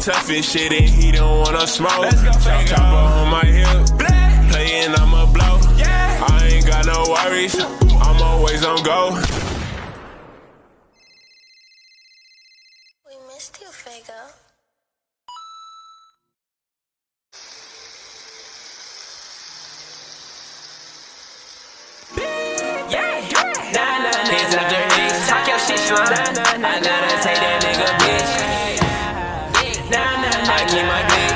tough and shit and he don't wanna smoke. Chopper on my hip, playing I'ma blow. I ain't got no worries, I'm always on go. We missed you, Fago. Hands up their knees, talk your shit, slime. I gotta take that nigga, bitch. I keep my dick.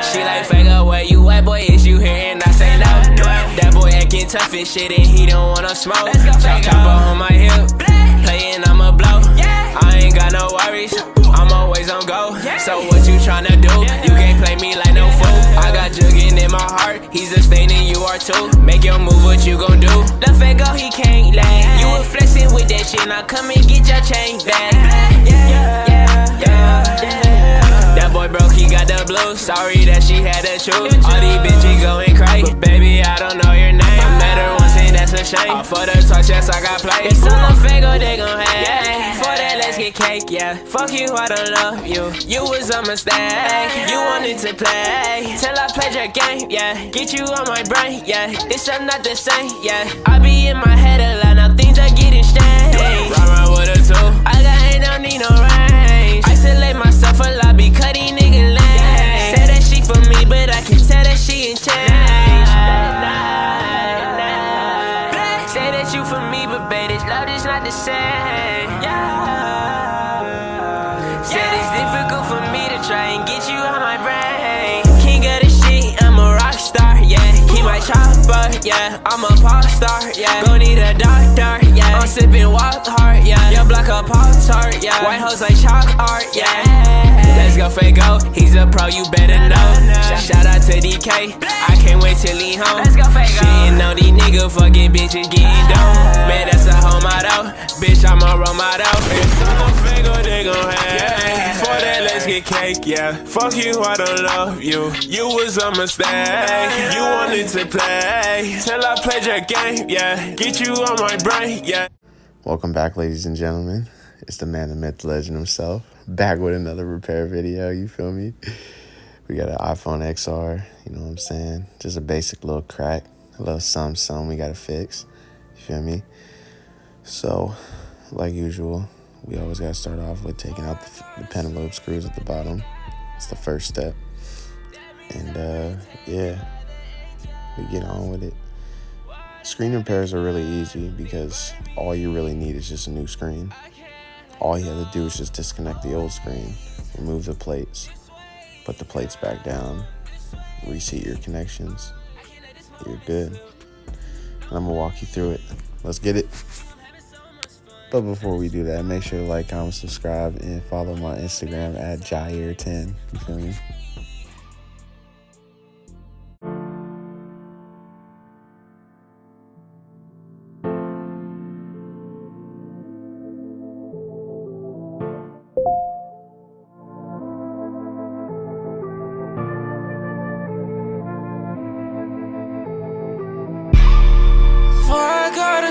She like, Fago, where you at, boy? Is you here? And I say no. That boy acting tough and shit, and he don't wanna smoke. Chopper on my hip, playing I'ma blow. I ain't got no worries, I'm always on go. So what you tryna do? You can't play me like no fool. I got jugging in my heart, he's abstaining, you are too. Make your move, what you gon' do? The Fago, he can't lag. You were flexing with that shit, now come and get your chain back. That boy broke, he got the blues. Sorry that she had to choose. All these bitches going crazy. Baby, I don't know your name. I met her once and that's a shame. All for the touch, yes, I got play. It's on the Fago, they gon' hate. For that, let's get cake, yeah. Fuck you, I don't love you. You was a mistake. You wanted to play till I played your game, yeah. Get you on my brain, yeah. This I'm not the same, yeah. I be in my head a lot, now things are getting strange. Run with a two. I got ain't no need no range. Isolate myself a lot, be cutting nigga lane. Say that she for me, but I can tell that she ain't changed. Say that you for me, but babe, this love is not the same. Said it's difficult for me to try and get you on my brain. King of the shit, I'm a rock star, yeah. Keep my chopper, yeah. I'm a pop star, yeah. Gon' need a doctor, yeah. I'm sipping walk hard, yeah. Your block a pop tart, yeah. White hoes like chalk art, yeah. Let's go Fago, he's a pro, you better know. Shout out to DK, I can't wait till he home. Let's go Fago. She ain't know these niggas fucking bitches getting dope. Man, that's a whole motto. Bitch, I'm a role model. It's on the Fago, they gon' hate. For that, let's get cake, yeah. Fuck you, I don't love you. You was a mistake. You wanted to play till I played your game, yeah. Get you on my brain, yeah. Welcome back, ladies and gentlemen. It's the man, the myth, the legend himself. Back with another repair video, you feel me? We got an iPhone XR, you know what I'm saying? Just a basic little crack, a little something we gotta fix, you feel me? So, like usual, we always gotta start off with taking out the pentalobe screws at the bottom. It's the first step. And, yeah, we get on with it. Screen repairs are really easy because all you really need is just a new screen. All you have to do is just disconnect the old screen, remove the plates, put the plates back down, reseat your connections. You're good. And I'm gonna walk you through it. Let's get it. But before we do that, make sure to like, comment, subscribe, and follow my Instagram at Jair10. You feel me?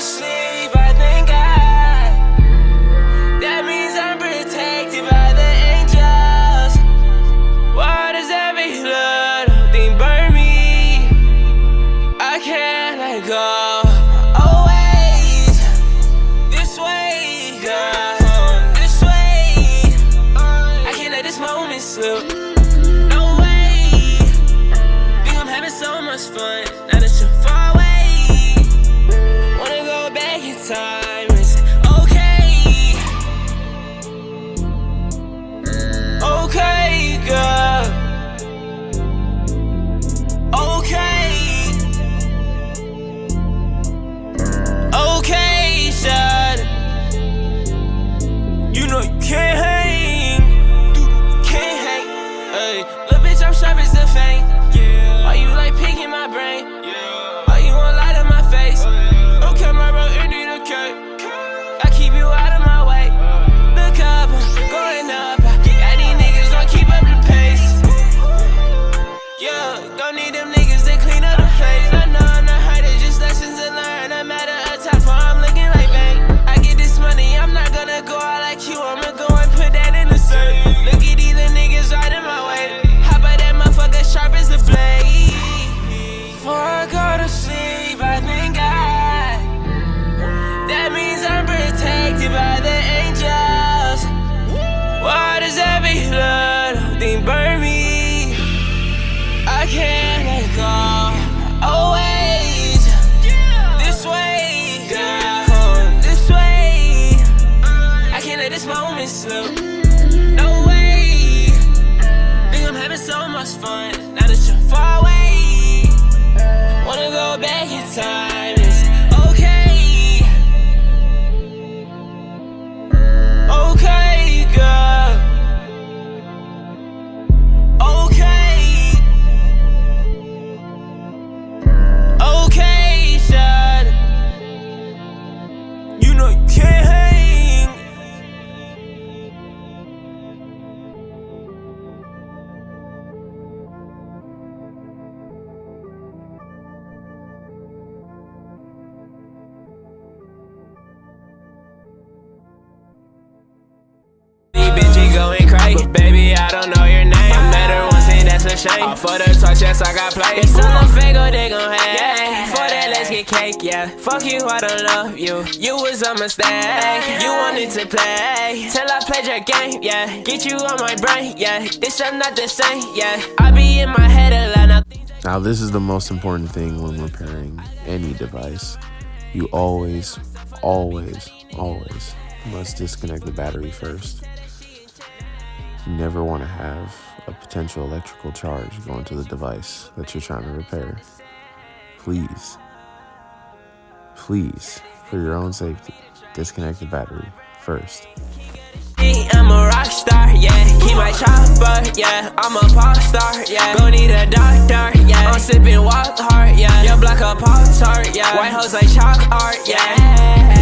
Sleep, I thank God. That means I'm protected by the angels. What shame. For the touch, yes, I got play. It's on the finger, they gon' hate. For that, let's get cake, yeah. Fuck you, I don't love you. You was a mistake. You wanted to play till I played your game, yeah. Get you on my brain, yeah. This I'm not the same, yeah. I be in my head a lot. Now, this is the most important thing when repairing any device. You always must disconnect the battery first. You never want to have a potential electrical charge going to the device that you're trying to repair. Please, for your own safety, disconnect the battery first. I'm a rock star, yeah. Keep my chopper, yeah. I'm a pop star, yeah. Gon' need a doctor, yeah. I'm sippin' walk hard, yeah. Your block a Pop-Tart, yeah. White hoes like chalk art, yeah.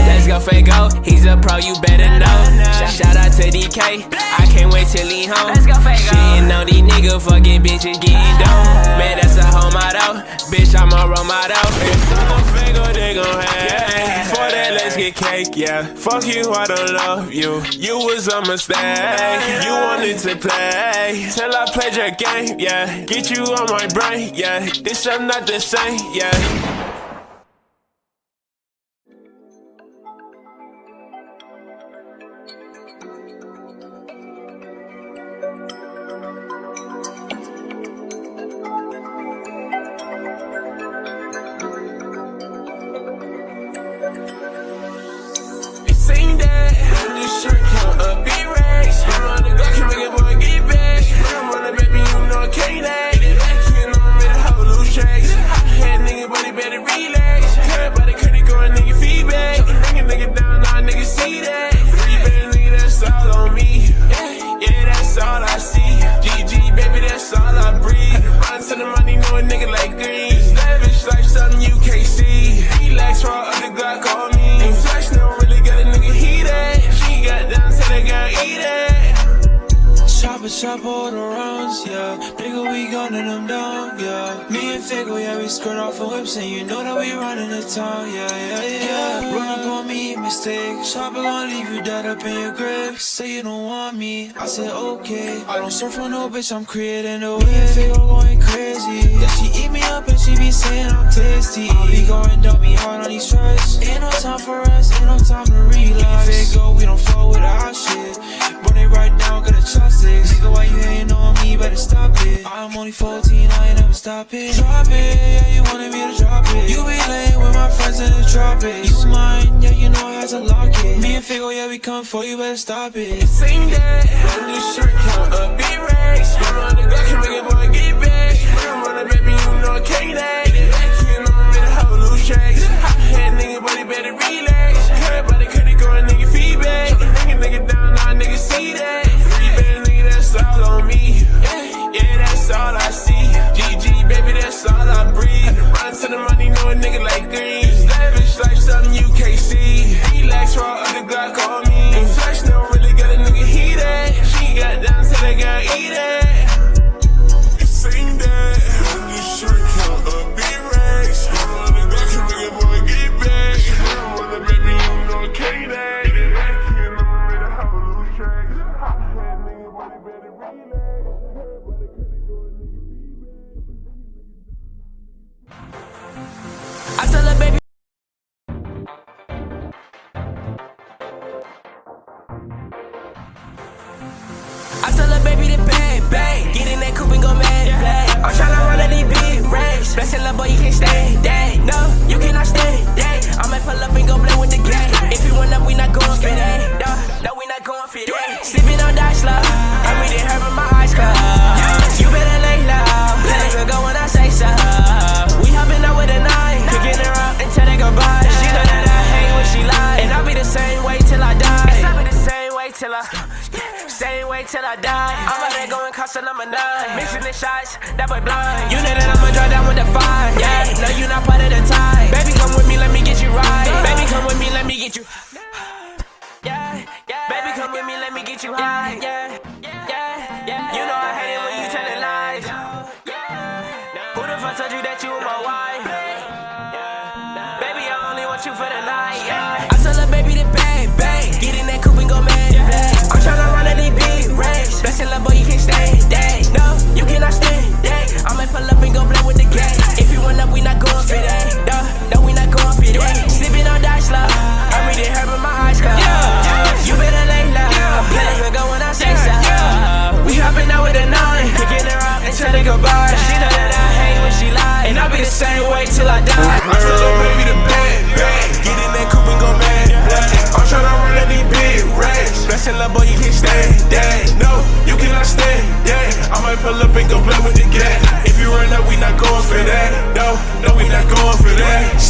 Let's go Fago, he's a pro, you better know. Shout out to DK, I can't wait till he home. Let's go Fago. She ain't know these niggas fucking bitches getting dome. Man, that's a whole motto. Bitch, I'm a role model. It's on the finger, they gon' hate. For that, let's get cake, yeah. Fuck you, I don't love you. You was a mistake. You wanted to play till I played your game, yeah. Get you on my brain, yeah. This I'm not the same, yeah. Sing that, I'm just sure count up big racks. I'm on the Glock, can make a boy get back. I'm on the baby, you know I can't act. You know I'm ready to hold loose tracks. Hot head nigga, but he better relax. Everybody could go a nigga feedback. Bring a nigga down, now nigga see that. Free better nigga, that's all on me. Yeah, that's all I see. GG, baby, that's all I breathe. Run to the money, know a nigga like green. Lavish like something you can't see. Relax, raw of the Glock on me. Flash now really got a nigga heated. She got down, said I got eat it. Chop all the rounds, yeah. Nigga, we gunning them down, yeah. Me and Figo, yeah, we skirt off of whips, and you know that we running the town, yeah. Run up on me, mistake. Chopper gon' leave you dead up in your grave. Say you don't want me, I said okay. I don't surf on no bitch, I'm creating a wave. Me and Figo going crazy. Yeah, she eat me up and she be saying I'm tasty. I be going dummy hard on these tracks. Ain't no time for us, ain't no time to relax. Me and Figo, we don't fall with our shit. Run it right down, got a chopsticks. Nigga, why you hating on me? Better stop it. I'm only 14, I ain't never stop it. Drop it, yeah, you wanted me to drop it. You be laying with my friends in the tropics. You mine, yeah, you know I had to lock it. Me and Figo, yeah, we come for you, better stop it. Sing that, I'm just sure count up big racks. I'm on the Glock, can make a boy get back. I'm on the baby, you know I can't act. You know I'm ready to hold loose tracks. Hot head nigga, but he better relax. Everybody could go a nigga feedback. Bring a nigga down, now nigga see that. Free better nigga, that's all on me. Yeah, that's all I see. GG, baby, that's all I breathe. Run to the money, know a nigga like green. Lavish like something you can't see. Relax, raw of the Glock on me. Flash now really got a nigga heated. She got down, said I got eat it. Sing that, I'm just sure count up big racks. I'm on the Glock, can make a boy get back. I'm on the baby, you know I can't act. You know I'm ready to hold loose tracks. Hot head nigga, but he better relax. I tell her, baby. I tell her, baby, to bang. Get in that coupe and go mad. I'm tryna run at these big racks. Blessed love, boy, you can't stay. No, you cannot stay. I might pull up and go play with the gang. If you run up, we not going for that. No, we not going for that. Sippin' on Dutch love, and we didn't hurt my eyes closed. You better lay low. Let it go when I say so. We hopping out with a knife, picking her up until they go by. She know that I hate when she lies, and I'll be the same way till I die. I'll be the same way till I die. I'm out there going cost number 9, mixing the shots, that boy blind. You know that I'ma drive down with the fire. Yeah, no, you not part of the time. Baby, come with me, let me get you right. Baby, come with me, let me get you. Yeah. Baby, come with me, let me get you high. Yeah. You know I hate it when you telling lies. Who the fuck told you that you were my wife? Baby, I only want you for the night. I tell her, baby, to bang. Get in that coupe and go mad. I'm tryna run at these big racks. Blessed love, boy, you can't stay. No, you cannot stay.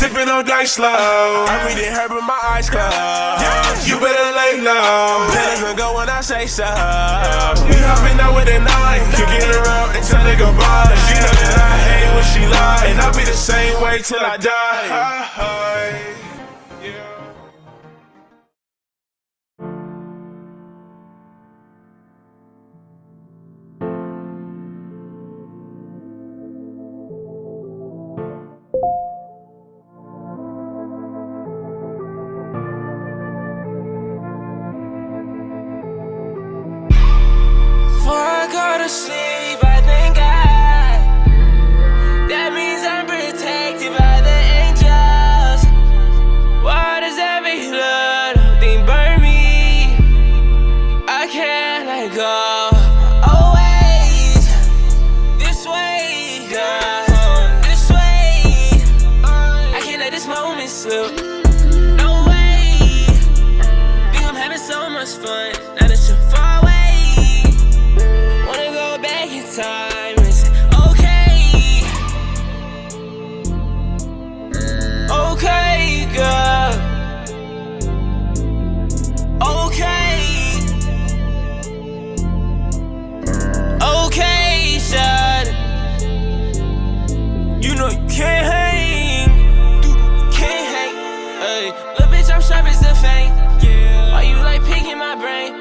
sipping on dice slow. I'm reading her but my eyes closed. You better lay low. Tell her go when I say so. We hopping out with a knife, kicking her out and tell her goodbye. She know that I hate when she lie, and I'll be the same way till I die. Before I go to sleep, I thank God. That means I'm protected by the angels. Why does every little thing burn me? I can't let go. Always this way, girl. This way. I can't let this moment slip. No way. Think I'm having so much fun. Now that you're far away. Wanna go back in time and say, okay. Okay, girl. Okay. Okay, shawty. You know you can't hang. You can't hang. Ay, little bitch, I'm sharp as a fang. Why you like picking my brain?